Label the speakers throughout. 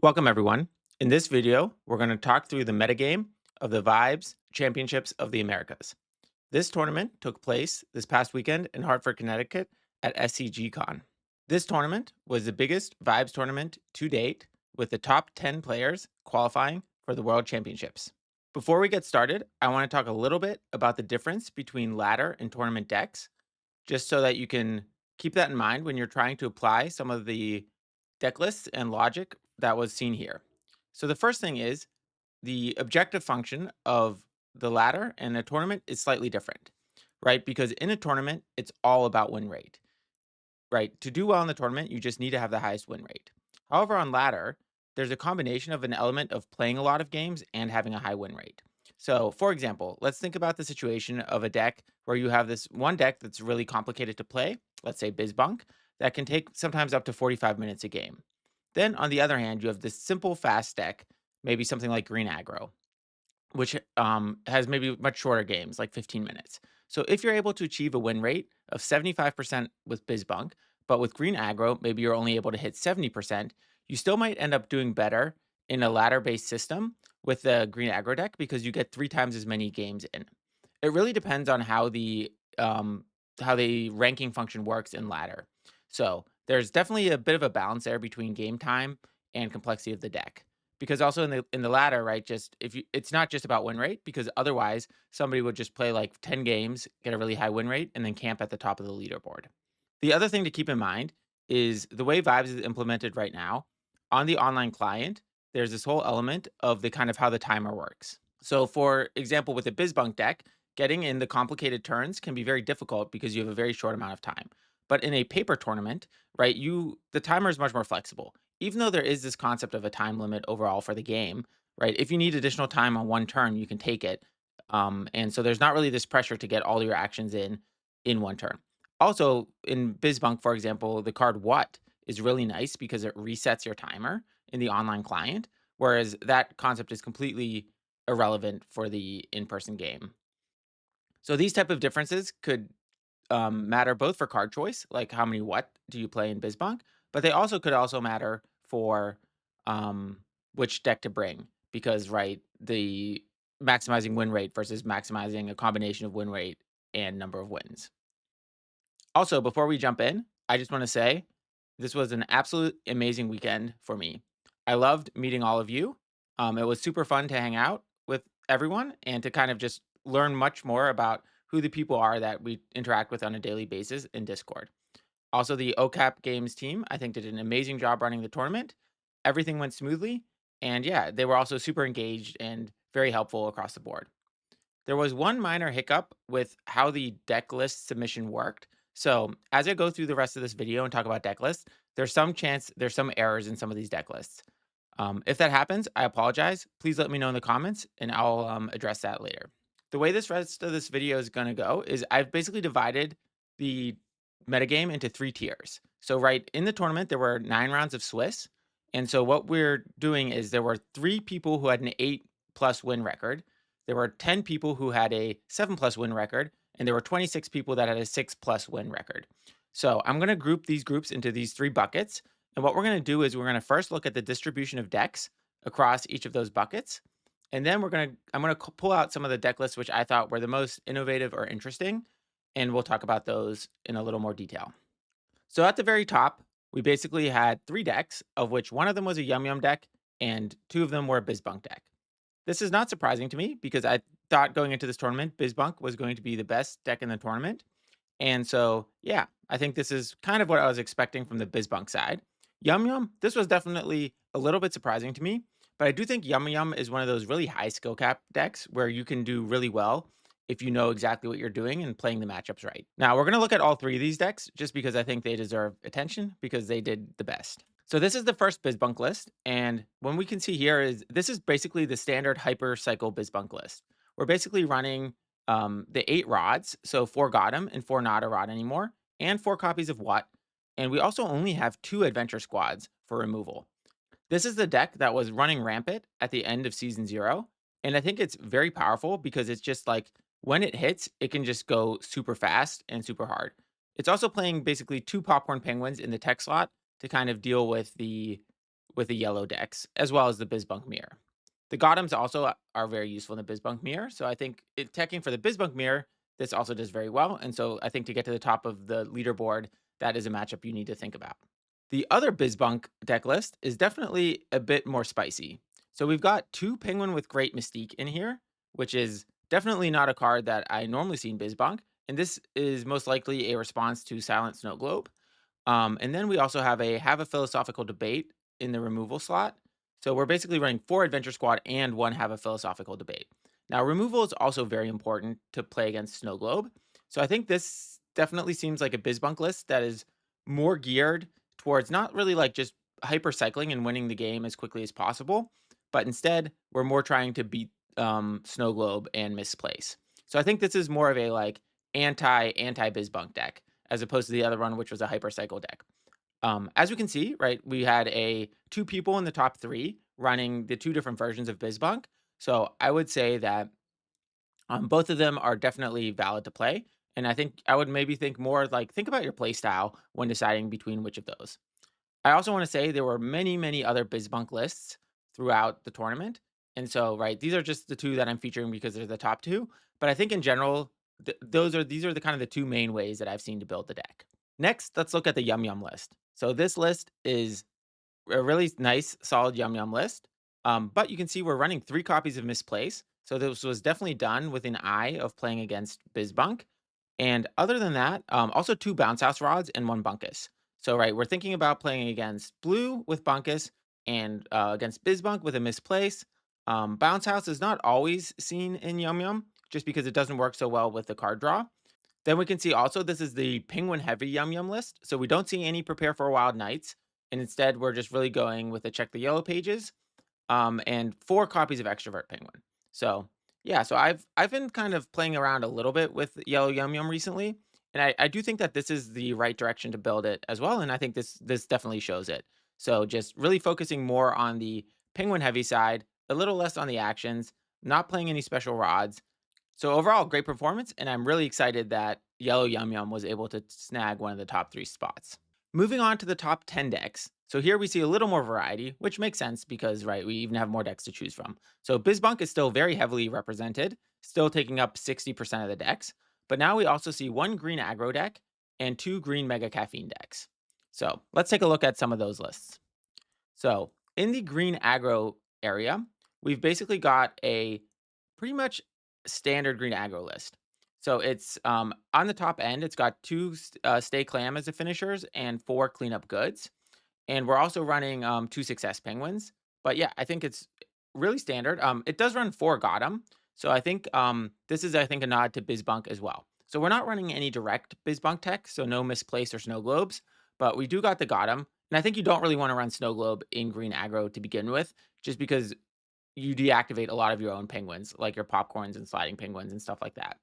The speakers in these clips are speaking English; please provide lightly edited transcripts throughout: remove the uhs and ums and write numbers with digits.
Speaker 1: Welcome, everyone. In this video, we're going to talk through the metagame of the Vibes Championships of the Americas. This tournament took place this past weekend in Hartford, Connecticut at SCGCon. This tournament was the biggest Vibes tournament to date, with the top 10 players qualifying for the World Championships. Before we get started, I want to talk a little bit about the difference between ladder and tournament decks, just so that you can keep that in mind when you're trying to apply some of the deck lists and logic that was seen here. So the first thing is the objective function of the ladder and a tournament is slightly different, right? Because in a tournament, it's all about win rate, right? To do well in the tournament, you just need to have the highest win rate. However, on ladder, there's a combination of an element of playing a lot of games and having a high win rate. So, for example, let's think about the situation of a deck where you have this one deck that's really complicated to play, let's say BizBunk, that can take sometimes up to 45 minutes a game. Then, on the other hand, you have this simple, fast deck, maybe something like Green Aggro, which has maybe much shorter games, like 15 minutes. So if you're able to achieve a win rate of 75% with BizBunk, but with Green Aggro, maybe you're only able to hit 70%, you still might end up doing better in a ladder based system with the Green Aggro deck because you get 3 times as many games in. It really depends on how the ranking function works in ladder. So there's definitely a bit of a balance there between game time and complexity of the deck. Because also in the ladder, right? Just if you, it's not just about win rate, because otherwise somebody would just play like 10 games, get a really high win rate, and then camp at the top of the leaderboard. The other thing to keep in mind is the way Vibes is implemented right now on the online client. There's this whole element of the kind of how the timer works. So, for example, with a BizBunk deck, getting in the complicated turns can be very difficult because you have a very short amount of time. But in a paper tournament, right, the timer is much more flexible. Even though there is this concept of a time limit overall for the game, right? If you need additional time on one turn, you can take it. And so there's not really this pressure to get all your actions in one turn. Also, in BizBunk, for example, the card What is really nice because it resets your timer in the online client, whereas that concept is completely irrelevant for the in-person game. So these type of differences could matter both for card choice, like how many What do you play in BizBunk, but they also could also matter for um, which deck to bring because right the maximizing win rate versus maximizing a combination of win rate and number of wins. Also, before we jump in, I just want to say this was an absolute amazing weekend for me. I loved meeting all of you. It was super fun to hang out with everyone and to kind of just learn much more about who the people are that we interact with on a daily basis in Discord. Also, the OCAP Games team, I think, did an amazing job running the tournament. Everything went smoothly. And yeah, they were also super engaged and very helpful across the board. There was one minor hiccup with how the deck list submission worked. So, as I go through the rest of this video and talk about deck lists, there's some errors in some of these deck lists. If that happens, I apologize. Please let me know in the comments and I'll address that later. The way this rest of this video is going to go is I've basically divided the metagame into 3 tiers. So, right in the tournament, there were 9 rounds of Swiss. And so, what we're doing is there were 3 people who had an 8+ win record. There were 10 people who had a 7+ win record, and there were 26 people that had a 6+ win record. So I'm going to group these groups into these 3 buckets. And what we're going to do is we're going to first look at the distribution of decks across each of those buckets. And then I'm going to pull out some of the deck lists which I thought were the most innovative or interesting. And we'll talk about those in a little more detail. So at the very top, we basically had 3 decks, of which one of them was a Yum Yum deck and 2 of them were a BizBunk deck. This is not surprising to me because I thought going into this tournament, BizBunk was going to be the best deck in the tournament. And so, yeah, I think this is kind of what I was expecting from the BizBunk side. Yum Yum, this was definitely a little bit surprising to me, but I do think Yum Yum is one of those really high skill cap decks where you can do really well if you know exactly what you're doing and playing the matchups right. Now, we're going to look at all 3 of these decks just because I think they deserve attention because they did the best. So this is the first BizBunk list, and what we can see here is this is basically the standard hyper cycle BizBunk list. We're basically running the 8 rods, so 4 got 'em and 4 not a rod anymore, and 4 copies of What, and we also only have 2 adventure squads for removal. This is the deck that was running rampant at the end of season 0, and I think it's very powerful because it's just like when it hits, it can just go super fast and super hard. It's also playing basically 2 popcorn penguins in the tech slot to kind of deal with with the yellow decks, as well as the BizBunk mirror. The Gotems also are very useful in the BizBunk mirror. So I think teching for the BizBunk mirror, this also does very well. And so I think to get to the top of the leaderboard, that is a matchup you need to think about. The other BizBunk deck list is definitely a bit more spicy. So we've got two Penguin with Great Mystique in here, which is definitely not a card that I normally see in BizBunk. And this is most likely a response to Silent Snow Globe. And then we also have a philosophical debate in the removal slot. So we're basically running 4 Adventure Squad and 1 have a philosophical debate. Now, removal is also very important to play against Snow Globe. So I think this definitely seems like a BizBunk list that is more geared towards not really like just hyper cycling and winning the game as quickly as possible, but instead we're more trying to beat Snow Globe and misplace. So I think this is more of a like anti BizBunk deck as opposed to the other one, which was a hypercycle deck. As we can see, right, we had two people in the top 3 running the 2 different versions of BizBunk. So I would say that both of them are definitely valid to play. And I think I would maybe think more like think about your play style when deciding between which of those. I also want to say there were many, many other BizBunk lists throughout the tournament. And so, right, these are just the 2 that I'm featuring because they're the top 2. But I think in general, these are the kind of the 2 main ways that I've seen to build the deck. Next, let's look at the Yum Yum list. So this list is a really nice, solid Yum Yum list. But you can see we're running 3 copies of Misplace. So this was definitely done with an eye of playing against BizBunk. And other than that, also 2 Bounce House Rods and 1 Bunkus. So, right, we're thinking about playing against Blue with Bunkus and against BizBunk with a Misplace. Bounce House is not always seen in Yum Yum just because it doesn't work so well with the card draw. Then we can see also this is the Penguin heavy Yum Yum list. So we don't see any Prepare for Wild Nights. And instead, we're just really going with the Check the Yellow pages and 4 copies of Extrovert Penguin. So yeah, so I've been kind of playing around a little bit with Yellow Yum Yum recently, and I do think that this is the right direction to build it as well, and I think this definitely shows it. So just really focusing more on the Penguin heavy side, a little less on the actions, not playing any special rods. So overall, great performance, and I'm really excited that Yellow Yum Yum was able to snag one of the top 3 spots. Moving on to the top 10 decks. So here we see a little more variety, which makes sense because, right, we even have more decks to choose from. So BizBunk is still very heavily represented, still taking up 60% of the decks. But now we also see 1 green aggro deck and 2 green Mega Caffeine decks. So let's take a look at some of those lists. So in the green aggro area, we've basically got a pretty much standard green aggro list. So it's on the top end, it's got 2 stay clam as the finishers and 4 cleanup goods. And we're also running 2 success penguins. But yeah, I think it's really standard. It does run 4 Gotham. So I think this is, I think, a nod to BizBunk as well. So we're not running any direct BizBunk tech, so no misplaced or snow globes, but we do got the Gotham. And I think you don't really want to run snow globe in green aggro to begin with, just because you deactivate a lot of your own penguins, like your popcorns and sliding penguins and stuff like that.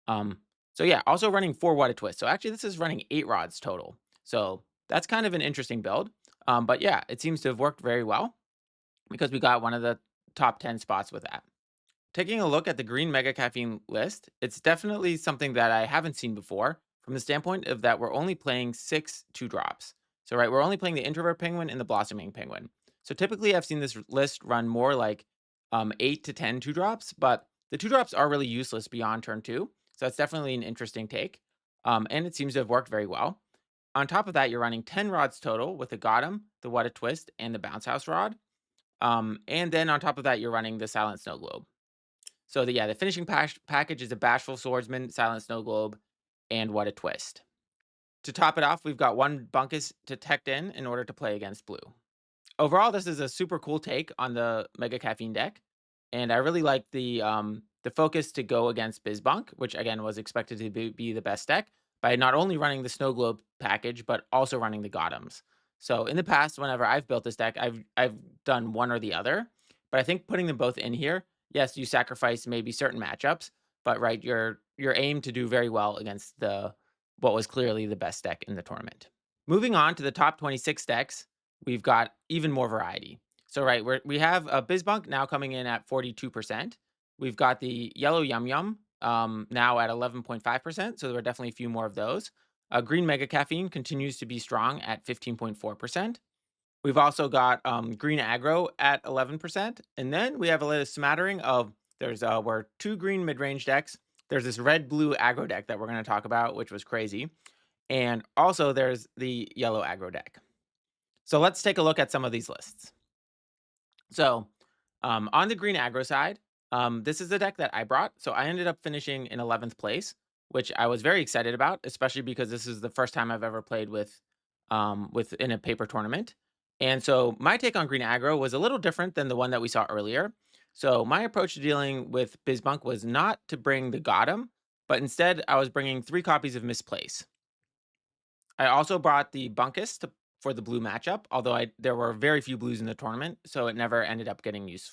Speaker 1: Um, so yeah, also running 4 What a Twist. So actually, this is running 8 rods total. So that's kind of an interesting build. But yeah, it seems to have worked very well because we got one of the top 10 spots with that. Taking a look at the green Mega Caffeine list, it's definitely something that I haven't seen before from the standpoint of that we're only playing 6 2 drops. So, right, we're only playing the Introvert Penguin and the Blossoming Penguin. So, typically, I've seen this list run more like 8 to 10 2 drops, but the 2 drops are really useless beyond turn 2. So, that's definitely an interesting take. And it seems to have worked very well. On top of that, you're running 10 rods total with the Gotham, the What a Twist, and the Bounce House rod. And then on top of that, you're running the Silent Snow Globe. So the finishing package is a Bashful Swordsman, Silent Snow Globe, and What a Twist. To top it off, we've got 1 Bunkus to tech in order to play against Blue. Overall, this is a super cool take on the Mega Caffeine deck, and I really like the focus to go against BizBunk, which again was expected to be the best deck by not only running the Snow Globe package but also running the Gothams. So in the past, whenever I've built this deck, I've done one or the other, but I think putting them both in here, yes, you sacrifice maybe certain matchups, but right, you're aimed to do very well against the what was clearly the best deck in the tournament. Moving on to the top 26 decks, we've got even more variety. So right, we have a BizBunk now coming in at 42%. We've got the yellow Yum Yum now at 11.5%. So there are definitely a few more of those. Green Mega Caffeine continues to be strong at 15.4%. We've also got green aggro at 11%. And then we have a little smattering of we're two green mid-range decks. There's this red blue aggro deck that we're going to talk about, which was crazy. And also there's the yellow aggro deck. So let's take a look at some of these lists. So on the green aggro side, this is the deck that I brought. So I ended up finishing in 11th place, which I was very excited about, especially because this is the first time I've ever played with in a paper tournament. And so my take on green aggro was a little different than the one that we saw earlier. So my approach to dealing with BizBunk was not to bring the Gotham, but instead I was bringing 3 copies of Misplace. I also brought the Bunkus for the blue matchup, although there were very few blues in the tournament, so it never ended up getting used.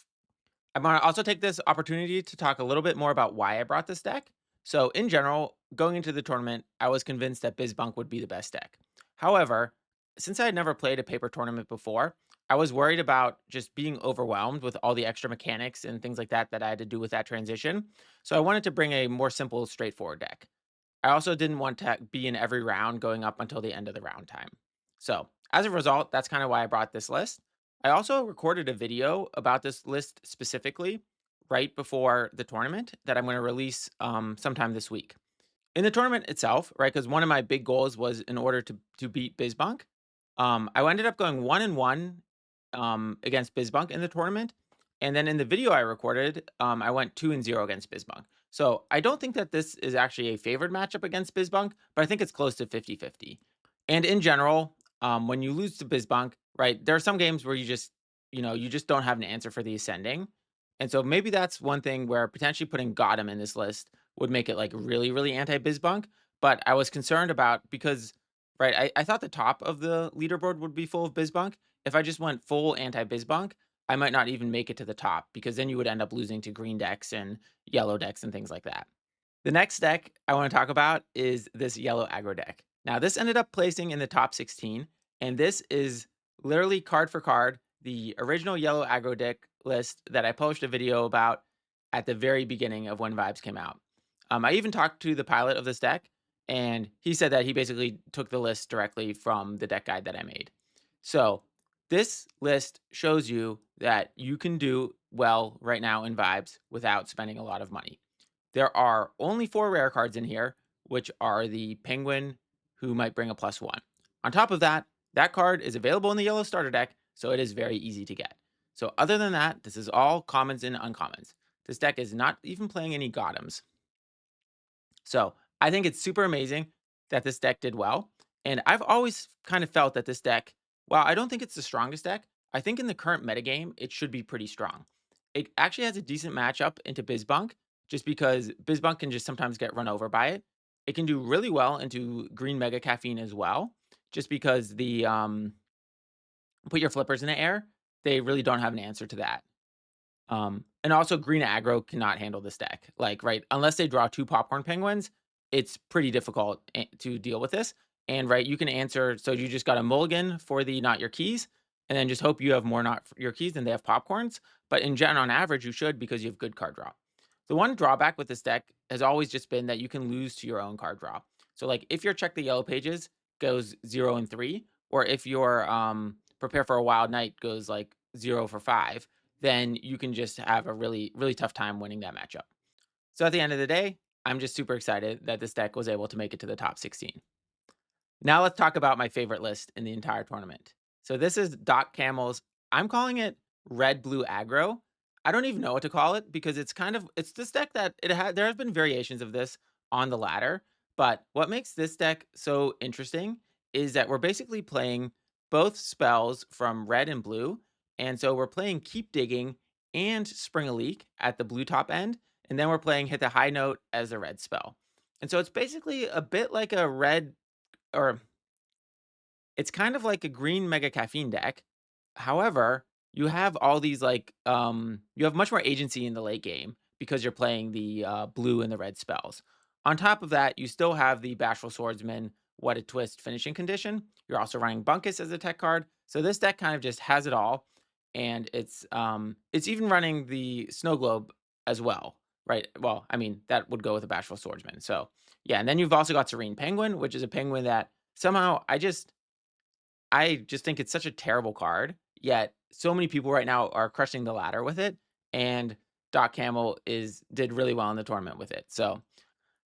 Speaker 1: I want to also take this opportunity to talk a little bit more about why I brought this deck. So, in general, going into the tournament, I was convinced that BizBunk would be the best deck. However, since I had never played a paper tournament before, I was worried about just being overwhelmed with all the extra mechanics and things like that that I had to do with that transition. So, I wanted to bring a more simple, straightforward deck. I also didn't want to be in every round going up until the end of the round time. So, as a result, that's kind of why I brought this list. I also recorded a video about this list specifically right before the tournament that I'm going to release sometime this week. In the tournament itself, right? Because one of my big goals was in order to beat BizBunk. I ended up going 1-1 against BizBunk in the tournament, and then in the video I recorded, I went 2-0 against BizBunk. So I don't think that this is actually a favored matchup against BizBunk, but I think it's close to 50-50. And in general, when you lose to BizBunk, right, there are some games where you just don't have an answer for the ascending. And so maybe that's one thing where potentially putting Gotham in this list would make it like really, really anti-BizBunk. But I was concerned about because, right, I thought the top of the leaderboard would be full of BizBunk. If I just went full anti-BizBunk, I might not even make it to the top because then you would end up losing to green decks and yellow decks and things like that. The next deck I want to talk about is this yellow aggro deck. Now, this ended up placing in the top 16, and this is literally card for card the original yellow aggro deck list that I posted a video about at the very beginning of when Vibes came out. I even talked to the pilot of this deck, and he said that he basically took the list directly from the deck guide that I made. So, this list shows you that you can do well right now in Vibes without spending a lot of money. There are only 4 rare cards in here, which are the Penguin, who might bring a +1. On top of that, that card is available in the yellow starter deck, so it is very easy to get. So other than that, this is all commons and uncommons. This deck is not even playing any Gothams. So I think it's super amazing that this deck did well. And I've always kind of felt that this deck, while I don't think it's the strongest deck, I think in the current metagame, it should be pretty strong. It actually has a decent matchup into BizBunk, just because BizBunk can just sometimes get run over by it. It can do really well into green mega caffeine as well, just because the put your flippers in the air, they really don't have an answer to that. And also green aggro cannot handle this deck. Like, right, unless they draw 2 popcorn penguins, it's pretty difficult to deal with this. And right, you can answer, so you just got a mulligan for the not your keys, and then just hope you have more not your keys than they have popcorns. But in general, on average, you should because you have good card draw. The one drawback with this deck has always just been that you can lose to your own card draw. So like if your check the yellow pages goes 0 and 3, or if your prepare for a wild night goes like 0 for 5, then you can just have a really, really tough time winning that matchup. So at the end of the day, I'm just super excited that this deck was able to make it to the top 16. Now let's talk about my favorite list in the entire tournament. So this is Doc Camel's, I'm calling it red blue aggro. I don't even know what to call it because it's this deck that there have been variations of this on the ladder, but what makes this deck so interesting is that we're basically playing both spells from red and blue. And so we're playing Keep Digging and Spring a Leak at the blue top end, and then we're playing Hit the High Note as a red spell. And so it's basically a bit like a red, or it's kind of like a green mega caffeine deck. However, you have all these you have much more agency in the late game because you're playing the blue and the red spells. On top of that, you still have the Bashful Swordsman, What a Twist finishing condition. You're also running Bunkus as a tech card. So this deck kind of just has it all. And it's even running the Snow Globe as well. Right. Well, I mean, that would go with a Bashful Swordsman. So yeah, and then you've also got Serene Penguin, which is a penguin that somehow I just think it's such a terrible card, yet so many people right now are crushing the ladder with it, and Doc Camel is did really well in the tournament with it. So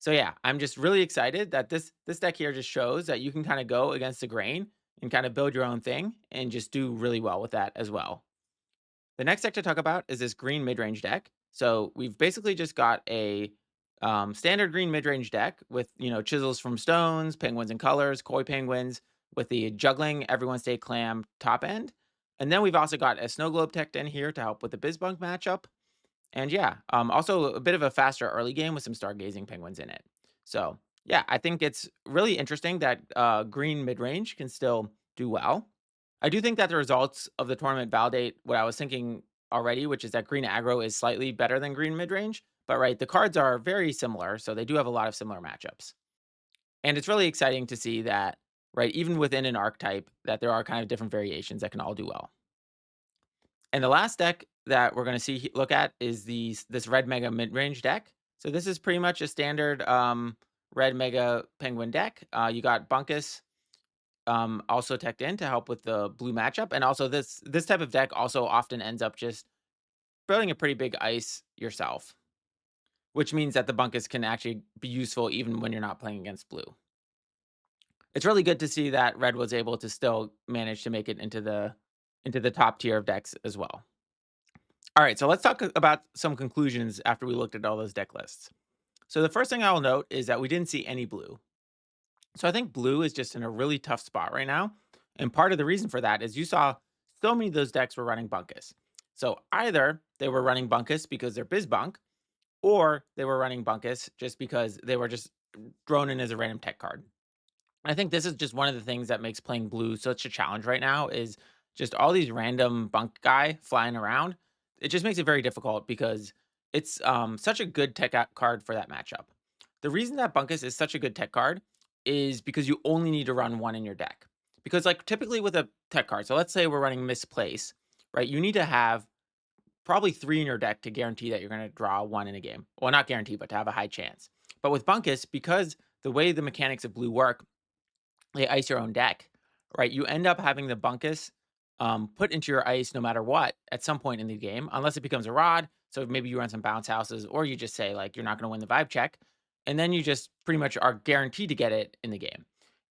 Speaker 1: yeah, I'm just really excited that this deck here just shows that you can kind of go against the grain and kind of build your own thing and just do really well with that as well. The next deck to talk about is this green midrange deck. So we've basically just got a standard green midrange deck with chisels from stones, penguins and colors, koi penguins with the juggling everyone stay clam top end, and then we've also got a snow globe tech in here to help with the BizBunk matchup. And yeah, also a bit of a faster early game with some stargazing penguins in it. So yeah, I think it's really interesting that green midrange can still do well. I do think that the results of the tournament validate what I was thinking already, which is that green aggro is slightly better than green midrange. But right, the cards are very similar, so they do have a lot of similar matchups. And it's really exciting to see that, right, even within an archetype, that there are kind of different variations that can all do well. And the last deck that we're going to look at is this red mega midrange deck. So this is pretty much a standard red mega penguin deck. You got Bunkus also teched in to help with the blue matchup, and also this type of deck also often ends up just building a pretty big ice yourself, which means that the Bunkus can actually be useful even when you're not playing against blue. It's really good to see that red was able to still manage to make it into the top tier of decks as well. All right, so let's talk about some conclusions after we looked at all those deck lists. So the first thing I will note is that we didn't see any blue. So I think blue is just in a really tough spot right now. And part of the reason for that is you saw so many of those decks were running Bunkus. So either they were running Bunkus because they're BizBunk, or they were running Bunkus just because they were just thrown in as a random tech card. I think this is just one of the things that makes playing blue such a challenge right now is just all these random bunk guy flying around. It just makes it very difficult because it's such a good card for that matchup. The reason that Bunkus is such a good tech card is because you only need to run one in your deck. Because like typically with a tech card, so let's say we're running Misplace, right? You need to have probably three in your deck to guarantee that you're going to draw one in a game. Well, not guarantee, but to have a high chance. But with Bunkus, because the way the mechanics of blue work, they ice your own deck, right? You end up having the Bunkus put into your ice no matter what at some point in the game, unless it becomes a rod. So maybe you run some bounce houses, or you just say like you're not going to win the vibe check, and then you just pretty much are guaranteed to get it in the game.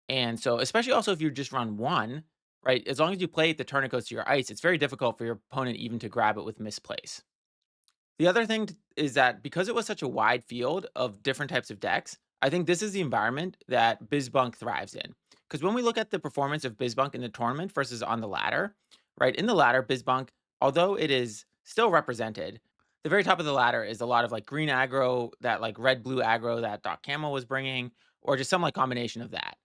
Speaker 1: And so, especially also if you just run one, right? As long as you play it, the turn it goes to your ice. It's very difficult for your opponent even to grab it with Misplace. The other thing is that because it was such a wide field of different types of decks, I think this is the environment that BizBunk thrives in. Because when we look at the performance of BizBunk in the tournament versus on the ladder, right? In the ladder, BizBunk, although it is still represented, the very top of the ladder is a lot of like green aggro, that like red blue aggro that Doc Camel was bringing, or just some like combination of that.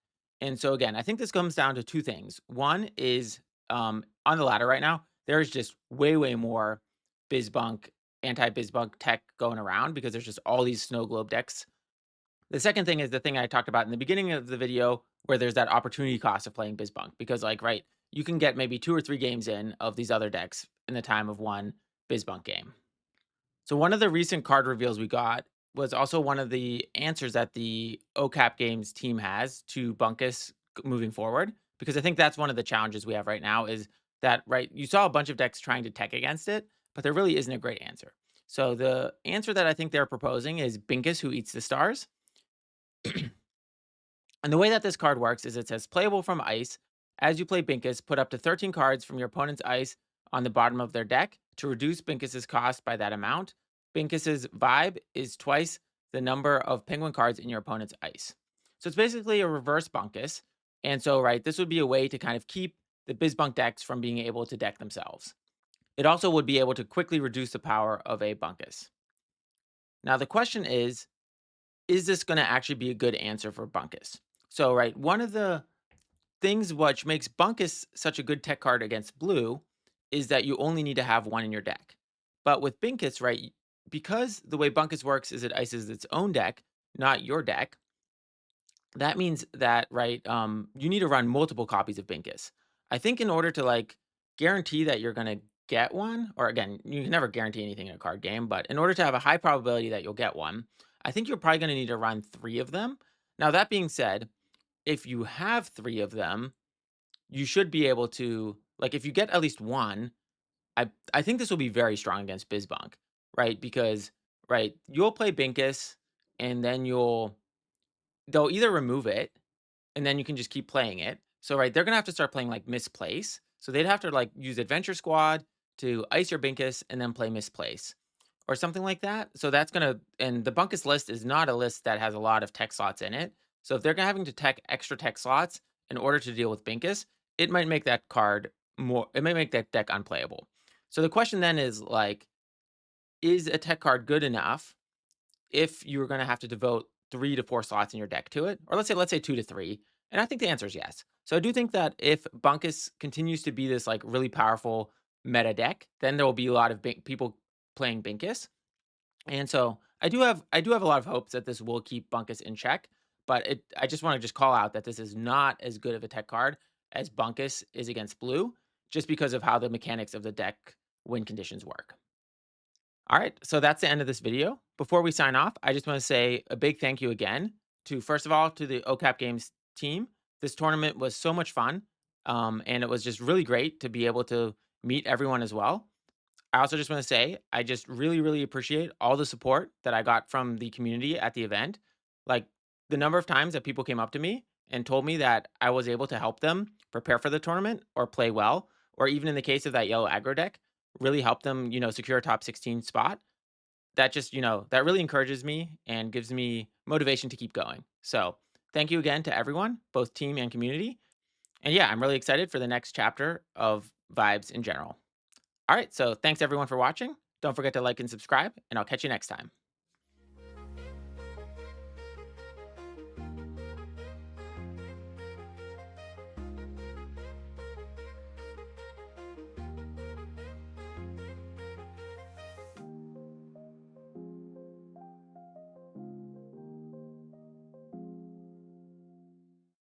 Speaker 1: And so again, I think this comes down to two things. One is on the ladder right now, there's just way more BizBunk anti-BizBug tech going around because there's just all these snow globe decks. The second thing is the thing I talked about in the beginning of the video, where there's that opportunity cost of playing BizBunk because, like, right, you can get maybe 2 or 3 games in of these other decks in the time of one BizBunk game. So one of the recent card reveals we got was also one of the answers that the OCAP Games team has to Bunkus moving forward, because I think that's one of the challenges we have right now is that, right, you saw a bunch of decks trying to tech against it, but there really isn't a great answer. So the answer that I think they're proposing is Binkus Who Eats the Stars. And the way that this card works is it says playable from ice. As you play Binkus, put up to 13 cards from your opponent's ice on the bottom of their deck to reduce Binkus's cost by that amount. Binkus's vibe is twice the number of penguin cards in your opponent's ice. So it's basically a reverse Bunkus. And so, right, this would be a way to kind of keep the BizBunk decks from being able to deck themselves. It also would be able to quickly reduce the power of a Bunkus. Now, the question is this going to actually be a good answer for Bunkus? So, right, one of the things which makes Bunkus such a good tech card against blue is that you only need to have one in your deck. But with Binkus, right, because the way Bunkus works is it ices its own deck, not your deck, that means that, right, you need to run multiple copies of Binkus. I think in order to like guarantee that you're going to get one, or again, you can never guarantee anything in a card game, but in order to have a high probability that you'll get one, I think you're probably going to need to run 3 of them. Now, that being said, if you have 3 of them, you should be able to like if you get at least one, I think this will be very strong against BizBunk, right? Because right, you'll play Binkus and then they'll either remove it and then you can just keep playing it. So right, they're gonna have to start playing like Misplace. So they'd have to like use Adventure Squad to ice your Binkus and then play Misplace or something like that. So that's gonna and the Bunkus list is not a list that has a lot of tech slots in it. So if they're having to tech extra tech slots in order to deal with Binkus, it might make that card more. It might make that deck unplayable. So the question then is like, is a tech card good enough if you're going to have to devote 3 to 4 slots in your deck to it, or let's say 2 to 3, and I think the answer is yes. So I do think that if Bunkus continues to be this like really powerful meta deck, then there will be a lot of people playing Binkus, and so I do have a lot of hopes that this will keep Bunkus in check. But I just want to just call out that this is not as good of a tech card as Bunkus is against Blue, just because of how the mechanics of the deck win conditions work. All right, so that's the end of this video. Before we sign off, I just want to say a big thank you again to, first of all, to the OCAP Games team. This tournament was so much fun, and it was just really great to be able to meet everyone as well. I also just want to say I just really, really appreciate all the support that I got from the community at the event. Like the number of times that people came up to me and told me that I was able to help them prepare for the tournament or play well, or even in the case of that yellow aggro deck, really help them, secure a top 16 spot. That just, that really encourages me and gives me motivation to keep going. So thank you again to everyone, both team and community. And yeah, I'm really excited for the next chapter of Vibes in general. All right, so thanks everyone for watching. Don't forget to like and subscribe, and I'll catch you next time.